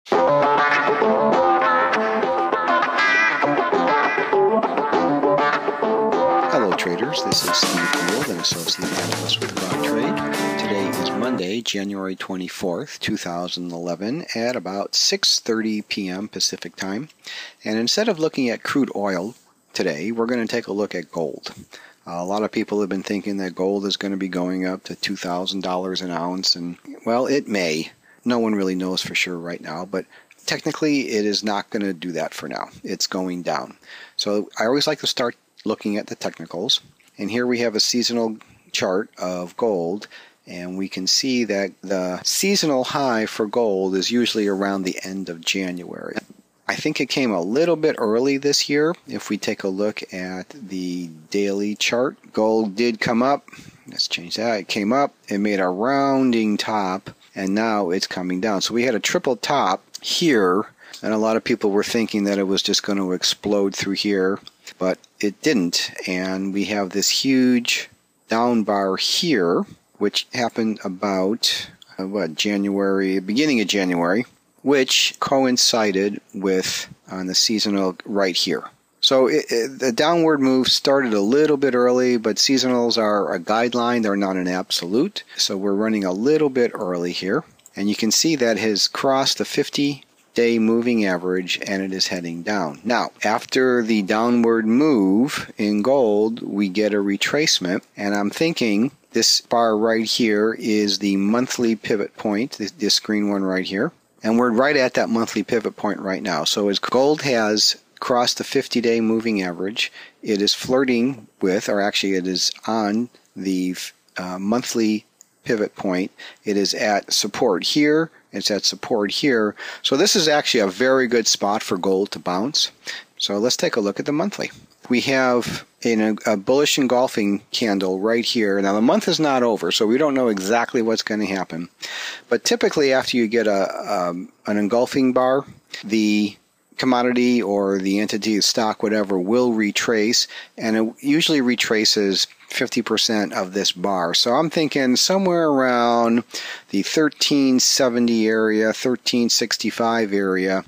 Hello traders, this is Steve Gould, an associate analyst with Grok Trade. Today is Monday, January 24th, 2011 at about 6:30 p.m. Pacific time. And instead of looking at crude oil today, we're going to take a look at gold. A lot of people have been thinking that gold is going to be going up to $2,000 an ounce, and well, it may. No one really knows for sure right now, but technically it is not going to do that for now. It's going down. So I always like to start looking at the technicals, and here we have a seasonal chart of gold, and we can see that the seasonal high for gold is usually around the end of January. I think it came a little bit early this year. If we take a look at the daily chart, gold did come up. Let's change that. It came up, it made a rounding top, and now it's coming down. So we had a triple top here, and a lot of people were thinking that it was just going to explode through here, but it didn't. And we have this huge down bar here, which happened about January, beginning of January, which coincided with on the seasonal right here. So the downward move started a little bit early, but seasonals are a guideline. They're not an absolute. So we're running a little bit early here. And you can see that has crossed the 50-day moving average, and it is heading down. Now, after the downward move in gold, we get a retracement, and I'm thinking this bar right here is the monthly pivot point, this green one right here. And we're right at that monthly pivot point right now. So as gold has crossed the 50-day moving average, it is flirting with, or actually it is on the monthly pivot point. It is at support here. It's at support here. So this is actually a very good spot for gold to bounce. So let's take a look at the monthly. We have a bullish engulfing candle right here. Now the month is not over, so we don't know exactly what's going to happen. But typically after you get an engulfing bar, the commodity or the entity, the stock, whatever, will retrace, and it usually retraces 50% of this bar. So I'm thinking somewhere around the 1370 area, 1365 area.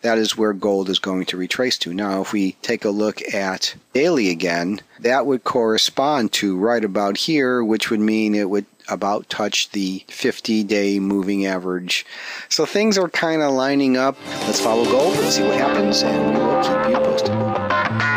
That is where gold is going to retrace to. Now, if we take a look at daily again, that would correspond to right about here, which would mean it would about touch the 50-day moving average. So things are kind of lining up. Let's follow gold. Let's see what happens, and we will keep you posted.